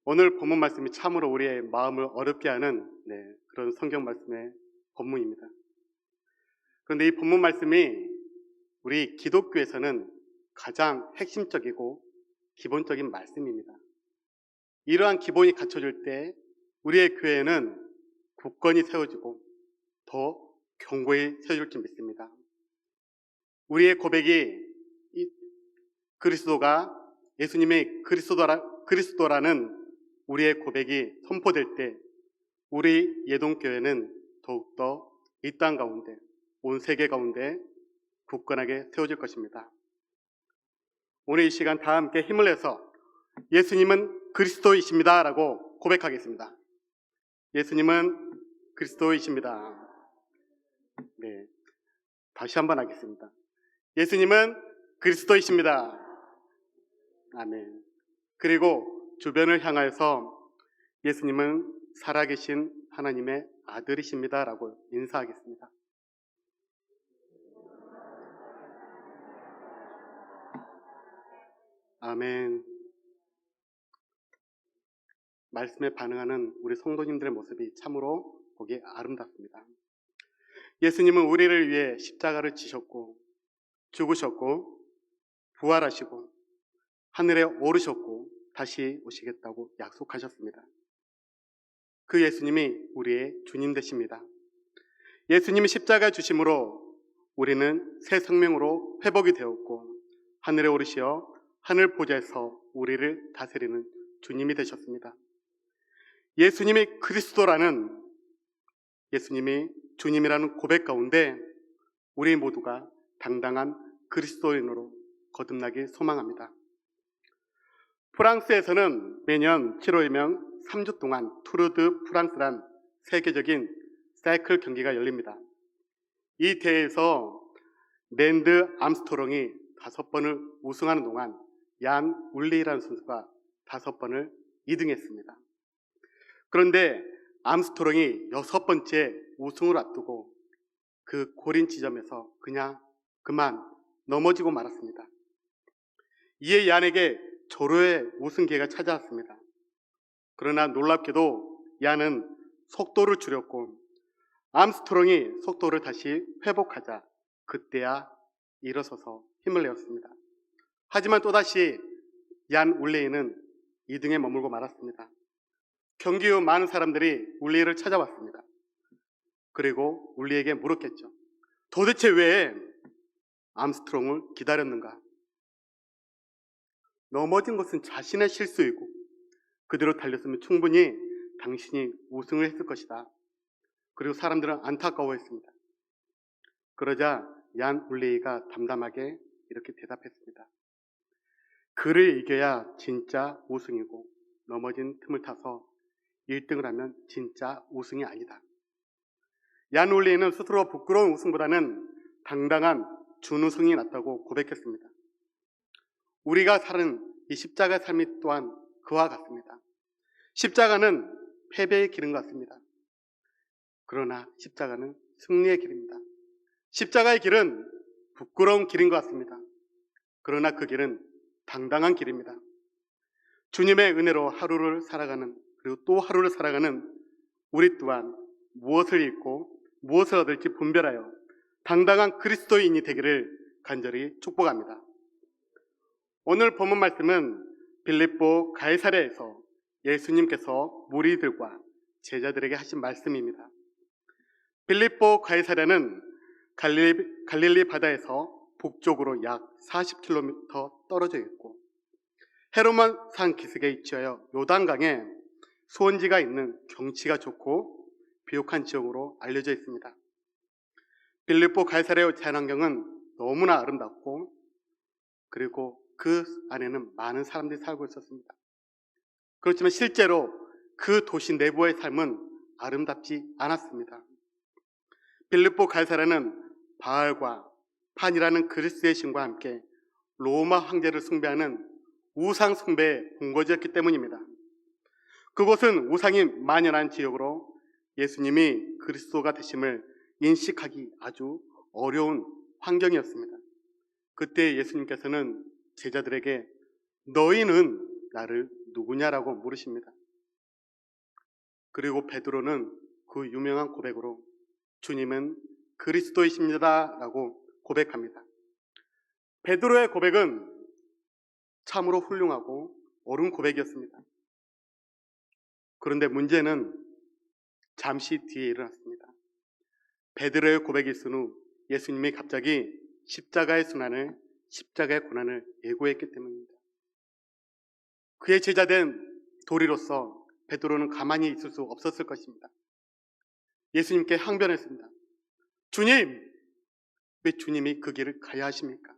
오늘 본문 말씀이 참으로 우리의 마음을 어렵게 하는 그런 성경 말씀의 본문입니다. 그런데 이 본문 말씀이 우리 기독교에서는 가장 핵심적이고 기본적인 말씀입니다. 이러한 기본이 갖춰질 때 우리의 교회는 굳건히 세워지고 더 견고히 세워질 줄 믿습니다. 우리의 고백이 예수님의 그리스도라는 우리의 고백이 선포될 때 우리 예동교회는 더욱더 이 땅 가운데, 온 세계 가운데 굳건하게 세워질 것입니다. 오늘 이 시간 다 함께 힘을 내서 예수님은 그리스도이십니다 라고 고백하겠습니다. 예수님은 그리스도이십니다. 네, 다시 한번 하겠습니다. 예수님은 그리스도이십니다. 아멘. 그리고 주변을 향하여서 예수님은 살아계신 하나님의 아들이십니다 라고 인사하겠습니다. 아멘. 말씀에 반응하는 우리 성도님들의 모습이 참으로 보기 아름답습니다. 예수님은 우리를 위해 십자가를 지셨고 죽으셨고 부활하시고 하늘에 오르셨고 다시 오시겠다고 약속하셨습니다. 그 예수님이 우리의 주님 되십니다. 예수님이 십자가 주심으로 우리는 새 생명으로 회복이 되었고 하늘에 오르시어 하늘 보좌에서 우리를 다스리는 주님이 되셨습니다. 예수님이 주님이라는 고백 가운데 우리 모두가 당당한 그리스도인으로 거듭나길 소망합니다. 프랑스에서는 매년 7월이면 3주 동안 투르드 프랑스란 세계적인 사이클 경기가 열립니다. 이 대회에서 랜드 암스트롱이 5번을 우승하는 동안 얀 울리라는 선수가 5번을 2등했습니다. 그런데 암스트롱이 6번째 우승을 앞두고 그 고린 지점에서 그만 넘어지고 말았습니다. 이에 얀에게 절호의 우승 기회가 찾아왔습니다. 그러나 놀랍게도 얀은 속도를 줄였고 암스트롱이 속도를 다시 회복하자 그때야 일어서서 힘을 내었습니다. 하지만 또다시 얀 울레이는 2등에 머물고 말았습니다. 경기 후 많은 사람들이 울리를 찾아왔습니다. 그리고 울리에게 물었겠죠. 도대체 왜 암스트롱을 기다렸는가? 넘어진 것은 자신의 실수이고 그대로 달렸으면 충분히 당신이 우승을 했을 것이다. 그리고 사람들은 안타까워했습니다. 그러자 얀 울리가 담담하게 이렇게 대답했습니다. 그를 이겨야 진짜 우승이고 넘어진 틈을 타서 1등을 하면 진짜 우승이 아니다. 얀 울리는 스스로 부끄러운 우승보다는 당당한 준우승이 낫다고 고백했습니다. 우리가 사는 이 십자가의 삶이 또한 그와 같습니다. 십자가는 패배의 길인 것 같습니다. 그러나 십자가는 승리의 길입니다. 십자가의 길은 부끄러운 길인 것 같습니다. 그러나 그 길은 당당한 길입니다. 주님의 은혜로 하루를 살아가는 그리고 또 하루를 살아가는 우리 또한 무엇을 잃고 무엇을 얻을지 분별하여 당당한 그리스도인이 되기를 간절히 축복합니다. 오늘 본문 말씀은 빌립보 가이사랴에서 예수님께서 무리들과 제자들에게 하신 말씀입니다. 빌립보 가이사랴는 갈릴리 바다에서 북쪽으로 약 40km 떨어져 있고 헤르몬 산 기슭에 위치하여 요단강에 수원지가 있는 경치가 좋고 비옥한 지역으로 알려져 있습니다. 빌립보 가이사랴의 자연환경은 너무나 아름답고 그리고 그 안에는 많은 사람들이 살고 있었습니다. 그렇지만 실제로 그 도시 내부의 삶은 아름답지 않았습니다. 빌립보 가이사랴는 바알과 판이라는 그리스의 신과 함께 로마 황제를 숭배하는 우상 숭배의 본거지였기 때문입니다. 그곳은 우상이 만연한 지역으로 예수님이 그리스도가 되심을 인식하기 아주 어려운 환경이었습니다. 그때 예수님께서는 제자들에게 너희는 나를 누구냐라고 물으십니다. 그리고 베드로는 그 유명한 고백으로 주님은 그리스도이십니다라고 고백합니다. 베드로의 고백은 참으로 훌륭하고 옳은 고백이었습니다. 그런데 문제는 잠시 뒤에 일어났습니다. 베드로의 고백이 있은 후 예수님이 갑자기 십자가의 고난을 예고했기 때문입니다. 그의 제자된 도리로서 베드로는 가만히 있을 수 없었을 것입니다. 예수님께 항변했습니다. 주님, 왜 주님이 그 길을 가야 하십니까?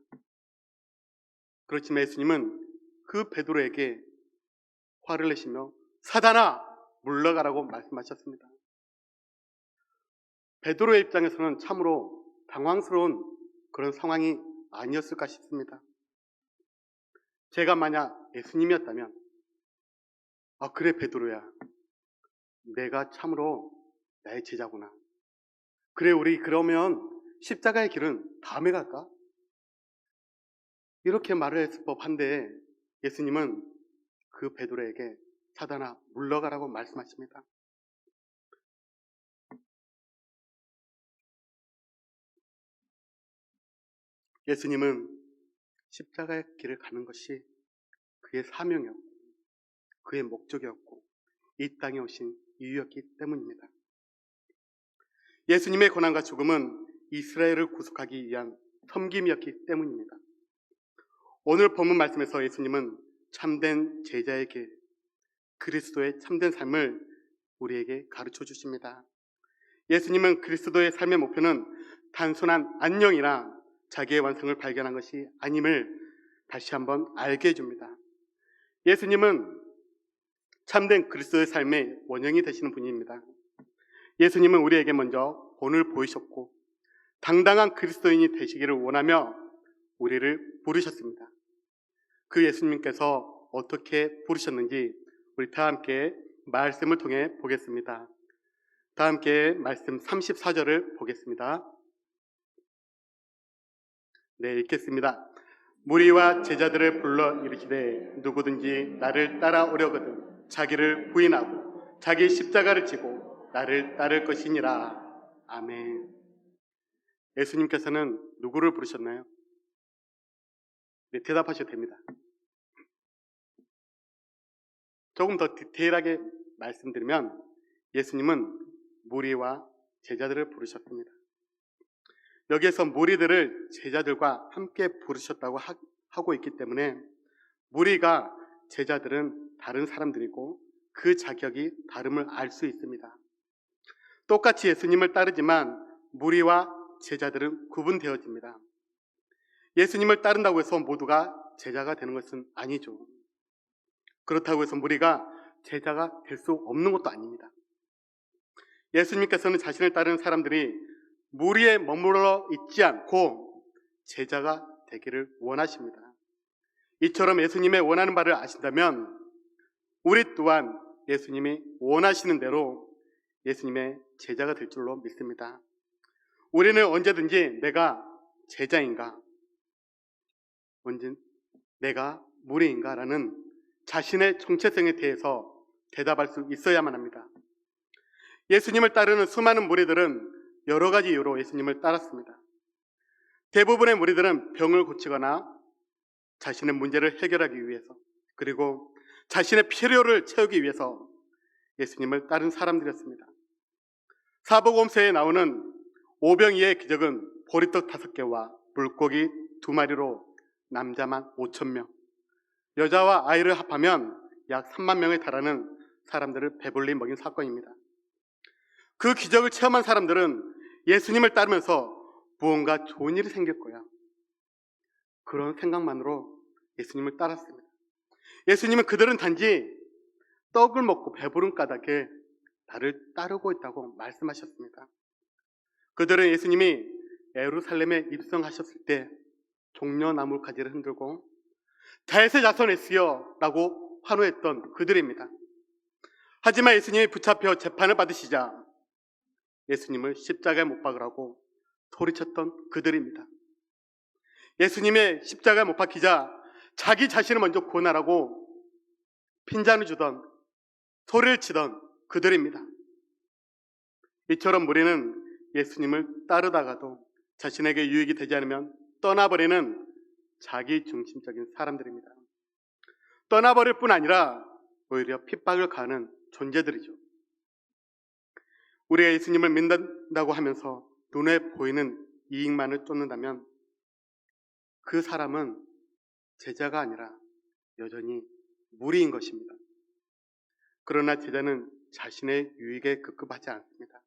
그렇지만 예수님은 그 베드로에게 화를 내시며 사단아, 물러가라고 말씀하셨습니다. 베드로의 입장에서는 참으로 당황스러운 그런 상황이 아니었을까 싶습니다. 제가 만약 예수님이었다면 그래 베드로야, 내가 참으로 나의 제자구나. 그래 우리 그러면 십자가의 길은 다음에 갈까? 이렇게 말을 했을 법한데 예수님은 그 베드로에게 사단아 물러가라고 말씀하십니다. 예수님은 십자가의 길을 가는 것이 그의 사명이었고 그의 목적이었고 이 땅에 오신 이유였기 때문입니다. 예수님의 고난과 죽음은 이스라엘을 구속하기 위한 섬김이었기 때문입니다. 오늘 본문 말씀에서 예수님은 참된 제자의 길, 그리스도의 참된 삶을 우리에게 가르쳐 주십니다. 예수님은 그리스도의 삶의 목표는 단순한 안녕이나 자기의 완성을 발견한 것이 아님을 다시 한번 알게 해줍니다. 예수님은 참된 그리스도의 삶의 원형이 되시는 분입니다. 예수님은 우리에게 먼저 본을 보이셨고 당당한 그리스도인이 되시기를 원하며 우리를 부르셨습니다. 그 예수님께서 어떻게 부르셨는지 우리 다 함께 말씀을 통해 보겠습니다. 다 함께 말씀 34절을 보겠습니다. 네, 읽겠습니다. 무리와 제자들을 불러 이르시되 누구든지 나를 따라오려거든 자기를 부인하고 자기 십자가를 지고 나를 따를 것이니라. 아멘. 예수님께서는 누구를 부르셨나요? 네, 대답하셔도 됩니다. 조금 더 디테일하게 말씀드리면 예수님은 무리와 제자들을 부르셨습니다. 여기에서 무리들을 제자들과 함께 부르셨다고 하고 있기 때문에 무리가 제자들은 다른 사람들이고 그 자격이 다름을 알 수 있습니다. 똑같이 예수님을 따르지만 무리와 제자들은 구분되어집니다. 예수님을 따른다고 해서 모두가 제자가 되는 것은 아니죠. 그렇다고 해서 무리가 제자가 될 수 없는 것도 아닙니다. 예수님께서는 자신을 따르는 사람들이 무리에 머물러 있지 않고 제자가 되기를 원하십니다. 이처럼 예수님의 원하는 바를 아신다면 우리 또한 예수님이 원하시는 대로 예수님의 제자가 될 줄로 믿습니다. 우리는 언제든지 내가 제자인가, 내가 무리인가 라는 자신의 정체성에 대해서 대답할 수 있어야만 합니다. 예수님을 따르는 수많은 무리들은 여러 가지 이유로 예수님을 따랐습니다. 대부분의 무리들은 병을 고치거나 자신의 문제를 해결하기 위해서, 그리고 자신의 필요를 채우기 위해서 예수님을 따른 사람들이었습니다. 사복음서에 나오는 오병이의 기적은 보리떡 5개와 물고기 2마리로 남자만 5,000명, 여자와 아이를 합하면 약 3만 명에 달하는 사람들을 배불리 먹인 사건입니다. 그 기적을 체험한 사람들은 예수님을 따르면서 무언가 좋은 일이 생길 거야, 그런 생각만으로 예수님을 따랐습니다. 예수님은 그들은 단지 떡을 먹고 배부른 까닭에 나를 따르고 있다고 말씀하셨습니다. 그들은 예수님이 예루살렘에 입성하셨을 때 종려나무 가지를 흔들고 다윗의 자손이시여 라고 환호했던 그들입니다. 하지만 예수님이 붙잡혀 재판을 받으시자 예수님을 십자가에 못 박으라고 소리쳤던 그들입니다. 예수님의 십자가에 못 박히자 자기 자신을 먼저 구원하라고 핀잔을 주던 소리를 치던 그들입니다. 이처럼 우리는 예수님을 따르다가도 자신에게 유익이 되지 않으면 떠나버리는 자기 중심적인 사람들입니다. 떠나버릴 뿐 아니라 오히려 핍박을 가하는 존재들이죠. 우리가 예수님을 믿는다고 하면서 눈에 보이는 이익만을 쫓는다면 그 사람은 제자가 아니라 여전히 무리인 것입니다. 그러나 제자는 자신의 유익에 급급하지 않습니다.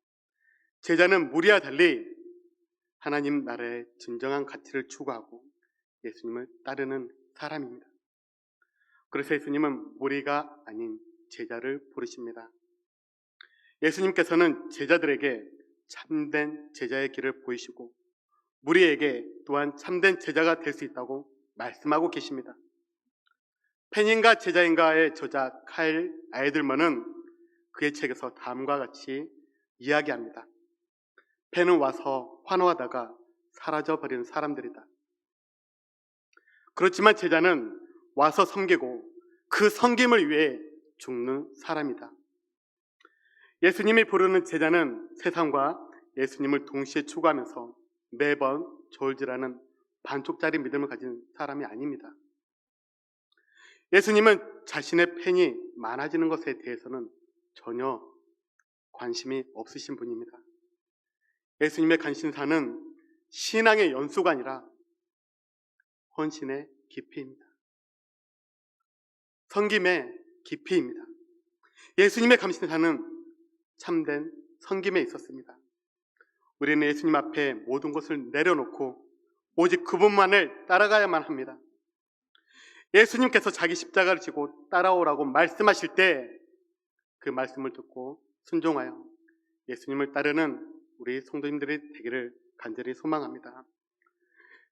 제자는 무리와 달리 하나님 나라의 진정한 가치를 추구하고 예수님을 따르는 사람입니다. 그래서 예수님은 무리가 아닌 제자를 부르십니다. 예수님께서는 제자들에게 참된 제자의 길을 보이시고 무리에게 또한 참된 제자가 될 수 있다고 말씀하고 계십니다. 펜인가 제자인가의 저자 카일 아이들먼은 그의 책에서 다음과 같이 이야기합니다. 펜은 와서 환호하다가 사라져버리는 사람들이다. 그렇지만 제자는 와서 섬기고 그 섬김을 위해 죽는 사람이다. 예수님이 부르는 제자는 세상과 예수님을 동시에 추구하면서 매번 저울질하는 반쪽짜리 믿음을 가진 사람이 아닙니다. 예수님은 자신의 팬이 많아지는 것에 대해서는 전혀 관심이 없으신 분입니다. 예수님의 관심사는 신앙의 연수가 아니라 헌신의 깊이입니다. 섬김의 깊이입니다. 예수님의 관심사는 참된 섬김에 있었습니다. 우리는 예수님 앞에 모든 것을 내려놓고 오직 그분만을 따라가야만 합니다. 예수님께서 자기 십자가를 지고 따라오라고 말씀하실 때 그 말씀을 듣고 순종하여 예수님을 따르는 우리 성도님들이 되기를 간절히 소망합니다.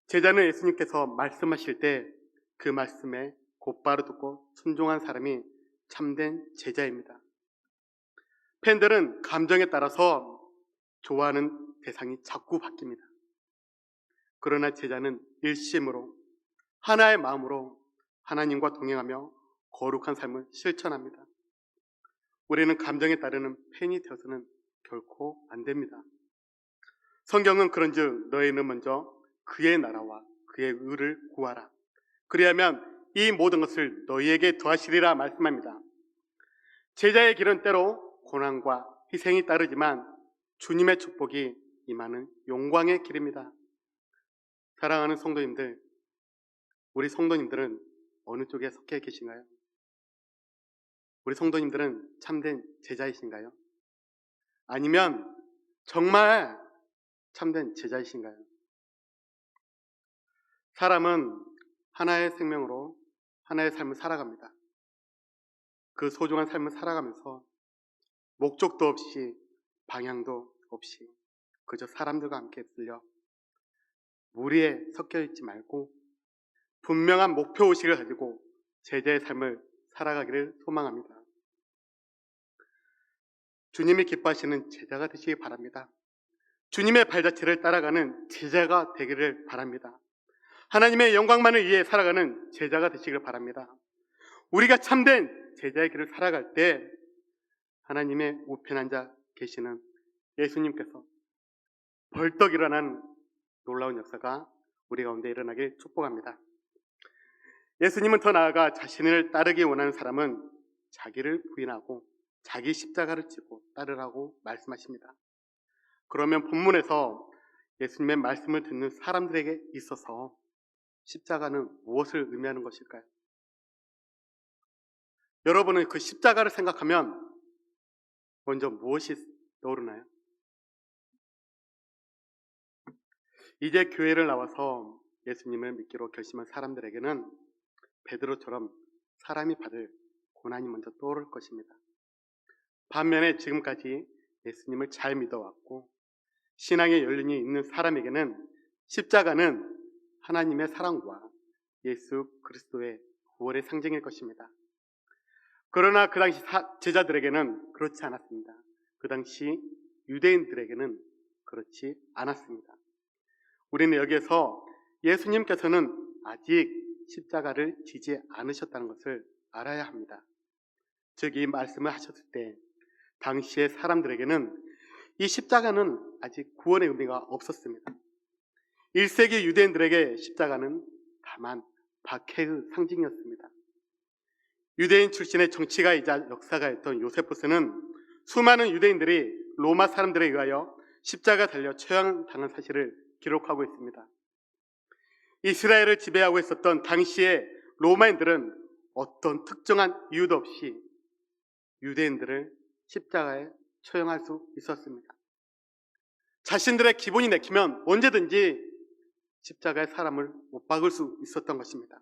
제자는 예수님께서 말씀하실 때 그 말씀에 곧바로 듣고 순종한 사람이 참된 제자입니다. 팬들은 감정에 따라서 좋아하는 대상이 자꾸 바뀝니다. 그러나 제자는 일심으로 하나의 마음으로 하나님과 동행하며 거룩한 삶을 실천합니다. 우리는 감정에 따르는 팬이 되어서는 결코 안 됩니다. 성경은 그런즉 너희는 먼저 그의 나라와 그의 의를 구하라. 그리하면 이 모든 것을 너희에게 더하시리라 말씀합니다. 제자의 길은 때로 고난과 희생이 따르지만 주님의 축복이 임하는 영광의 길입니다. 사랑하는 성도님들, 우리 성도님들은 어느 쪽에 속해 계신가요? 우리 성도님들은 참된 제자이신가요? 아니면 정말 참된 제자이신가요? 사람은 하나의 생명으로 하나의 삶을 살아갑니다. 그 소중한 삶을 살아가면서 목적도 없이 방향도 없이 그저 사람들과 함께 들려 무리에 섞여 있지 말고 분명한 목표의식을 가지고 제자의 삶을 살아가기를 소망합니다. 주님이 기뻐하시는 제자가 되시기 바랍니다. 주님의 발자취를 따라가는 제자가 되기를 바랍니다. 하나님의 영광만을 위해 살아가는 제자가 되시기를 바랍니다. 우리가 참된 제자의 길을 살아갈 때 하나님의 우편 앉아 계시는 예수님께서 벌떡 일어나는 놀라운 역사가 우리 가운데 일어나길 축복합니다. 예수님은 더 나아가 자신을 따르기 원하는 사람은 자기를 부인하고 자기 십자가를 지고 따르라고 말씀하십니다. 그러면 본문에서 예수님의 말씀을 듣는 사람들에게 있어서 십자가는 무엇을 의미하는 것일까요? 여러분은 그 십자가를 생각하면 먼저 무엇이 떠오르나요? 이제 교회를 나와서 예수님을 믿기로 결심한 사람들에게는 베드로처럼 사람이 받을 고난이 먼저 떠오를 것입니다. 반면에 지금까지 예수님을 잘 믿어왔고 신앙의 연륜이 있는 사람에게는 십자가는 하나님의 사랑과 예수 그리스도의 구원의 상징일 것입니다. 그러나 그 당시 제자들에게는 그렇지 않았습니다. 그 당시 유대인들에게는 그렇지 않았습니다. 우리는 여기에서 예수님께서는 아직 십자가를 지지 않으셨다는 것을 알아야 합니다. 즉 이 말씀을 하셨을 때 당시의 사람들에게는 이 십자가는 아직 구원의 의미가 없었습니다. 1세기 유대인들에게 십자가는 다만 박해의 상징이었습니다. 유대인 출신의 정치가이자 역사가였던 요세푸스는 수많은 유대인들이 로마 사람들에 의하여 십자가 달려 처형당한 사실을 기록하고 있습니다. 이스라엘을 지배하고 있었던 당시의 로마인들은 어떤 특정한 이유도 없이 유대인들을 십자가에 처형할 수 있었습니다. 자신들의 기분이 내키면 언제든지 십자가에 사람을 못 박을 수 있었던 것입니다.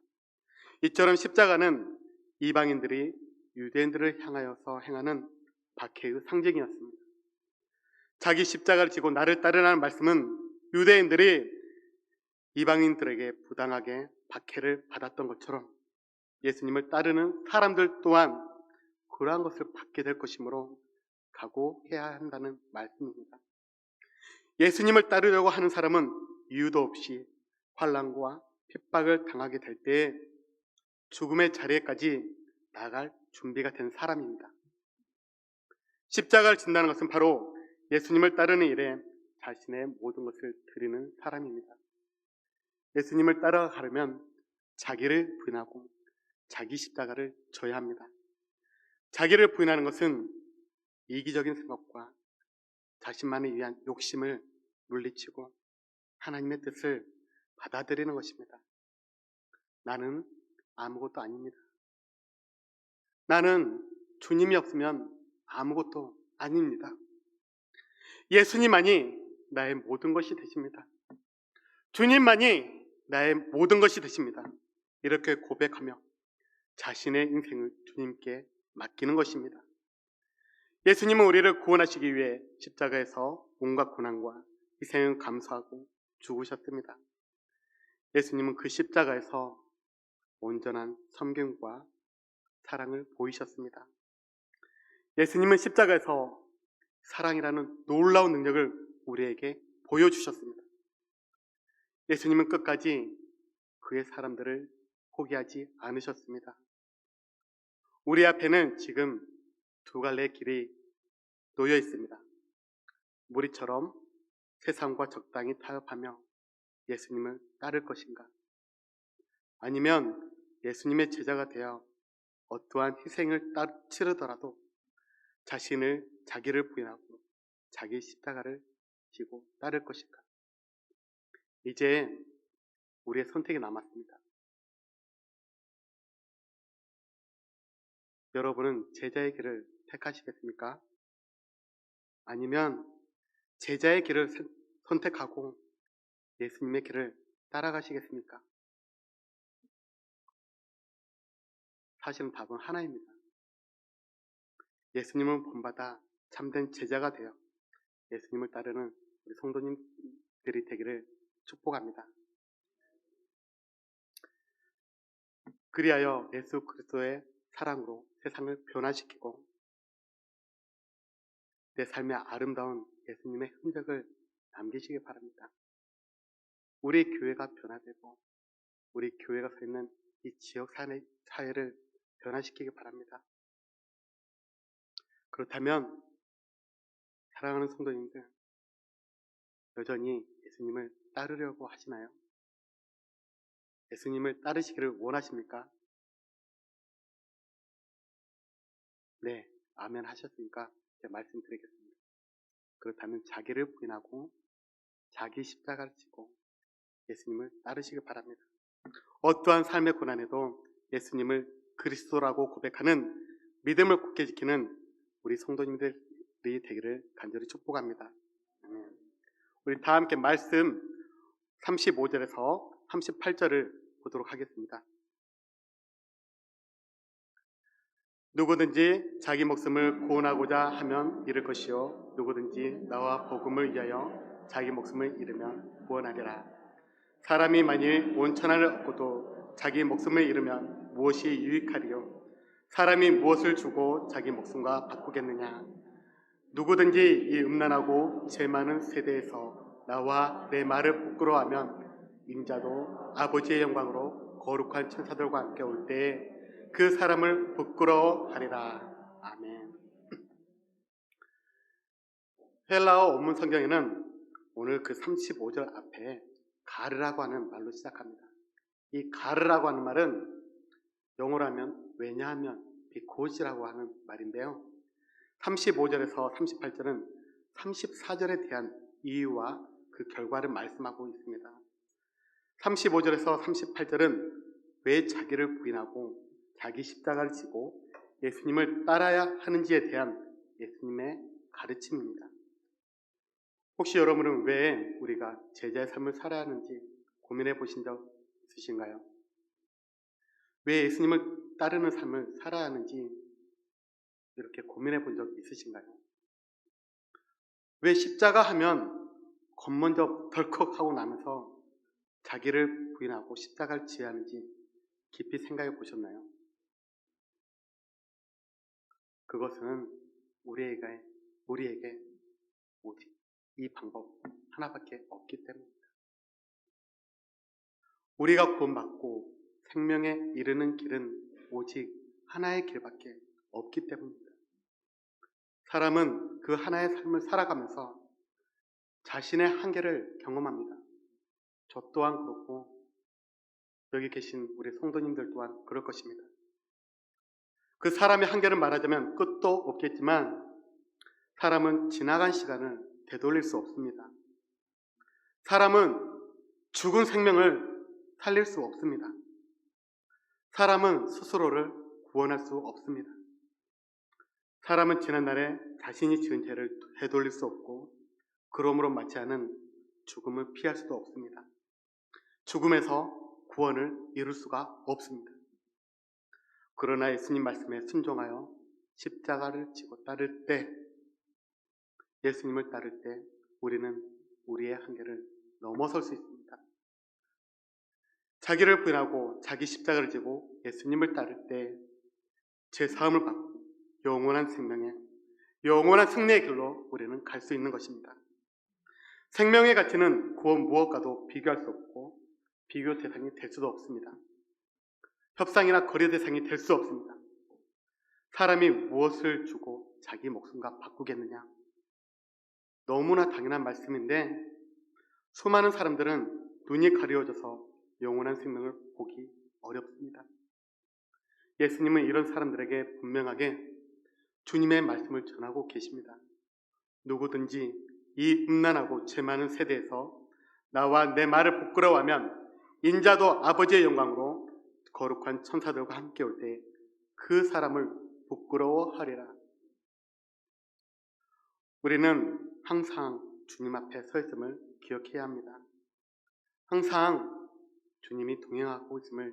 이처럼 십자가는 이방인들이 유대인들을 향하여서 행하는 박해의 상징이었습니다. 자기 십자가를 지고 나를 따르라는 말씀은 유대인들이 이방인들에게 부당하게 박해를 받았던 것처럼 예수님을 따르는 사람들 또한 그러한 것을 받게 될 것이므로 각오해야 한다는 말씀입니다. 예수님을 따르려고 하는 사람은 이유도 없이 환난과 핍박을 당하게 될 때에 죽음의 자리에까지 나갈 준비가 된 사람입니다. 십자가를 진다는 것은 바로 예수님을 따르는 일에 자신의 모든 것을 드리는 사람입니다. 예수님을 따라가려면 자기를 부인하고 자기 십자가를 져야 합니다. 자기를 부인하는 것은 이기적인 생각과 자신만을 위한 욕심을 물리치고 하나님의 뜻을 받아들이는 것입니다. 나는 아무것도 아닙니다. 나는 주님이 없으면 아무것도 아닙니다. 예수님만이 나의 모든 것이 되십니다. 주님만이 나의 모든 것이 되십니다. 이렇게 고백하며 자신의 인생을 주님께 맡기는 것입니다. 예수님은 우리를 구원하시기 위해 십자가에서 온갖 고난과 희생을 감수하고 죽으셨습니다. 예수님은 그 십자가에서 온전한 섬김과 사랑을 보이셨습니다. 예수님은 십자가에서 사랑이라는 놀라운 능력을 우리에게 보여주셨습니다. 예수님은 끝까지 그의 사람들을 포기하지 않으셨습니다. 우리 앞에는 지금 두 갈래의 길이 놓여 있습니다. 무리처럼 세상과 적당히 타협하며 예수님을 따를 것인가? 아니면 예수님의 제자가 되어 어떠한 희생을 치르더라도 자기를 부인하고 자기 십자가를 지고 따를 것인가? 이제 우리의 선택이 남았습니다. 여러분은 제자의 길을 택하시겠습니까? 아니면 제자의 길을 선택하고 예수님의 길을 따라가시겠습니까? 사실은 답은 하나입니다. 예수님은 본받아 참된 제자가 되어 예수님을 따르는 우리 성도님들이 되기를 축복합니다. 그리하여 예수 그리스도의 사랑으로 세상을 변화시키고 내 삶의 아름다운 예수님의 흔적을 남기시기 바랍니다. 우리 교회가 변화되고 우리 교회가 서 있는 이 지역 사회를 변화시키기 바랍니다. 그렇다면 사랑하는 성도님들, 여전히 예수님을 따르려고 하시나요? 예수님을 따르시기를 원하십니까? 네, 아멘 하셨으니까 제가 말씀드리겠습니다. 그렇다면 자기를 부인하고 자기 십자가를 지고 예수님을 따르시기 바랍니다. 어떠한 삶의 고난에도 예수님을 그리스도라고 고백하는 믿음을 굳게 지키는 우리 성도님들이 되기를 간절히 축복합니다. 우리 다 함께 말씀 35절에서 38절을 보도록 하겠습니다. 누구든지 자기 목숨을 구원하고자 하면 잃을 것이요 누구든지 나와 복음을 위하여 자기 목숨을 잃으면 구원하리라. 사람이 만일 온 천하를 얻고도 자기 목숨을 잃으면 무엇이 유익하리요? 사람이 무엇을 주고 자기 목숨과 바꾸겠느냐? 누구든지 이 음란하고 죄 많은 세대에서 나와 내 말을 부끄러워하면 인자도 아버지의 영광으로 거룩한 천사들과 함께 올 때에 그 사람을 부끄러워하리라. 아멘. 헬라어 원문 성경에는 오늘 그 35절 앞에 가르라고 하는 말로 시작합니다. 이 가르라고 하는 말은 영어로 하면 왜냐하면 because라고 하는 말인데요. 35절에서 38절은 34절에 대한 이유와 그 결과를 말씀하고 있습니다. 35절에서 38절은 왜 자기를 부인하고 자기 십자가를 지고 예수님을 따라야 하는지에 대한 예수님의 가르침입니다. 혹시 여러분은 왜 우리가 제자의 삶을 살아야 하는지 고민해 보신 적 있으신가요? 왜 예수님을 따르는 삶을 살아야 하는지 이렇게 고민해 본 적 있으신가요? 왜 십자가 하면 겉먼저 덜컥 하고 나면서 자기를 부인하고 십자가를 지어야 하는지 깊이 생각해 보셨나요? 그것은 우리에게 오직 이 방법 하나밖에 없기 때문입니다. 우리가 구원받고 생명에 이르는 길은 오직 하나의 길밖에 없기 때문입니다. 사람은 그 하나의 삶을 살아가면서 자신의 한계를 경험합니다. 저 또한 그렇고 여기 계신 우리 성도님들 또한 그럴 것입니다. 그 사람의 한계를 말하자면 끝도 없겠지만 사람은 지나간 시간을 되돌릴 수 없습니다. 사람은 죽은 생명을 살릴 수 없습니다. 사람은 스스로를 구원할 수 없습니다. 사람은 지난날에 자신이 지은 죄를 되돌릴 수 없고 그러므로 맞지 않은 죽음을 피할 수도 없습니다. 죽음에서 구원을 이룰 수가 없습니다. 그러나 예수님 말씀에 순종하여 십자가를 지고 따를 때, 예수님을 따를 때 우리는 우리의 한계를 넘어설 수 있습니다. 자기를 부인하고 자기 십자가를 지고 예수님을 따를 때 죄사함을 받고 영원한 생명에, 영원한 승리의 길로 우리는 갈 수 있는 것입니다. 생명의 가치는 구원 무엇과도 비교할 수 없고 비교 대상이 될 수도 없습니다. 협상이나 거래 대상이 될 수 없습니다. 사람이 무엇을 주고 자기 목숨과 바꾸겠느냐? 너무나 당연한 말씀인데 수많은 사람들은 눈이 가려워져서 영원한 생명을 보기 어렵습니다. 예수님은 이런 사람들에게 분명하게 주님의 말씀을 전하고 계십니다. 누구든지 이 음란하고 죄 많은 세대에서 나와 내 말을 부끄러워하면 인자도 아버지의 영광으로 거룩한 천사들과 함께 올 때 그 사람을 부끄러워하리라. 우리는 항상 주님 앞에 서 있음을 기억해야 합니다. 항상 주님이 동행하고 있음을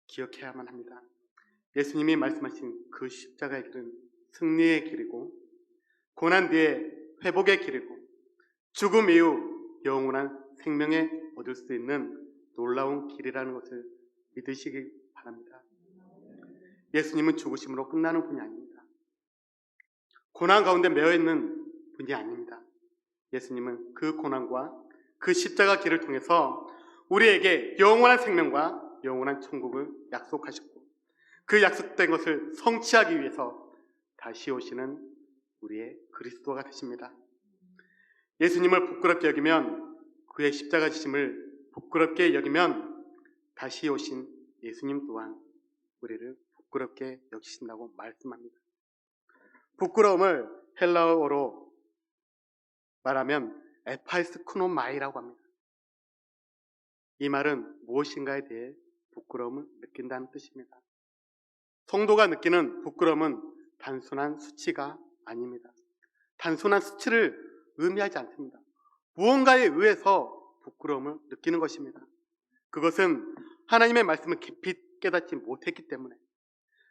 기억해야만 합니다. 예수님이 말씀하신 그 십자가의 길은 승리의 길이고 고난 뒤에 회복의 길이고 죽음 이후 영원한 생명에 얻을 수 있는 놀라운 길이라는 것을 믿으시기 바랍니다. 예수님은 죽으심으로 끝나는 분이 아닙니다. 고난 가운데 매여있는 분이 아닙니다. 예수님은 그 고난과 그 십자가 길을 통해서 우리에게 영원한 생명과 영원한 천국을 약속하셨고 그 약속된 것을 성취하기 위해서 다시 오시는 우리의 그리스도가 되십니다. 예수님을 부끄럽게 여기면 그의 십자가 지심을 부끄럽게 여기면 다시 오신 예수님 또한 우리를 부끄럽게 여기신다고 말씀합니다. 부끄러움을 헬라어로 말하면 에파이스쿠노마이라고 합니다. 이 말은 무엇인가에 대해 부끄러움을 느낀다는 뜻입니다. 성도가 느끼는 부끄러움은 단순한 수치가 아닙니다. 단순한 수치를 의미하지 않습니다. 무언가에 의해서 부끄러움을 느끼는 것입니다. 그것은 하나님의 말씀을 깊이 깨닫지 못했기 때문에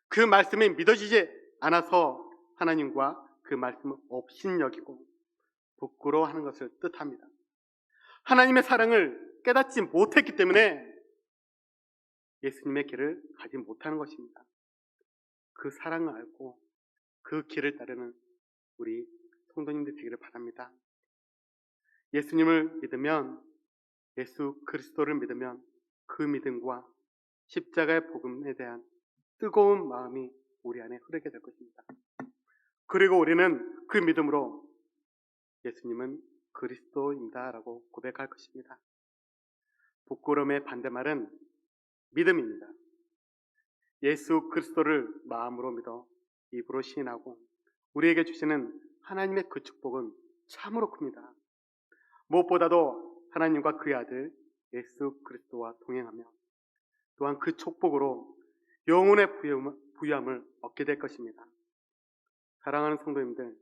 그 말씀이 믿어지지 않아서 하나님과 그 말씀을 업신여기고 부끄러워하는 것을 뜻합니다. 하나님의 사랑을 깨닫지 못했기 때문에 예수님의 길을 가지 못하는 것입니다. 그 사랑을 알고 그 길을 따르는 우리 성도님들 되기를 바랍니다. 예수님을 믿으면, 예수 그리스도를 믿으면 그 믿음과 십자가의 복음에 대한 뜨거운 마음이 우리 안에 흐르게 될 것입니다. 그리고 우리는 그 믿음으로 예수님은 그리스도입니다라고 고백할 것입니다. 부끄러움의 반대말은 믿음입니다. 예수 그리스도를 마음으로 믿어 입으로 시인하고 우리에게 주시는 하나님의 그 축복은 참으로 큽니다. 무엇보다도 하나님과 그의 아들 예수 그리스도와 동행하며 또한 그 축복으로 영혼의 부유함을 얻게 될 것입니다. 사랑하는 성도님들,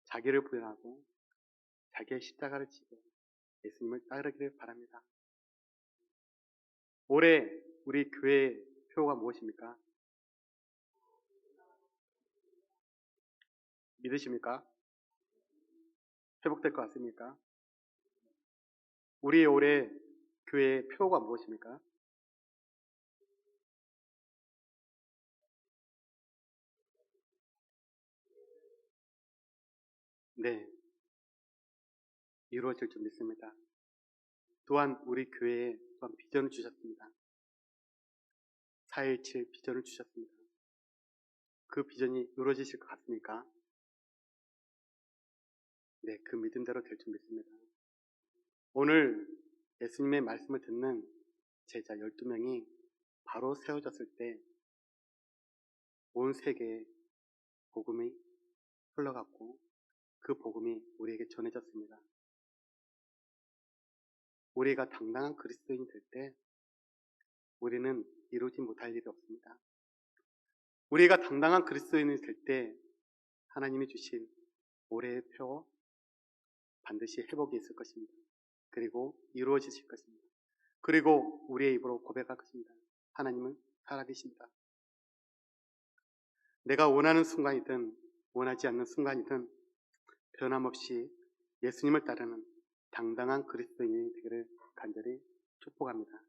자기를 부인하고 자기의 십자가를 지고 예수님을 따르기를 바랍니다. 올해 우리 교회의 표가 무엇입니까? 믿으십니까? 회복될 것 같습니까? 우리 올해 교회의 표가 무엇입니까? 네, 이루어질 줄 믿습니다. 또한 우리 교회에 또한 비전을 주셨습니다. 4.17 비전을 주셨습니다. 그 비전이 이루어지실 것 같습니까? 네, 그 믿음대로 될 줄 믿습니다. 오늘 예수님의 말씀을 듣는 제자 12명이 바로 세워졌을 때 온 세계에 복음이 흘러갔고 그 복음이 우리에게 전해졌습니다. 우리가 당당한 그리스도인이 될 때 우리는 이루지 못할 일이 없습니다. 우리가 당당한 그리스도인이 될 때 하나님이 주신 올해의 표 반드시 회복이 있을 것입니다. 그리고 이루어지실 것입니다. 그리고 우리의 입으로 고백할 것입니다. 하나님은 살아계십니다. 내가 원하는 순간이든 원하지 않는 순간이든 변함없이 예수님을 따르는 당당한 그리스도인이 되기를 간절히 축복합니다.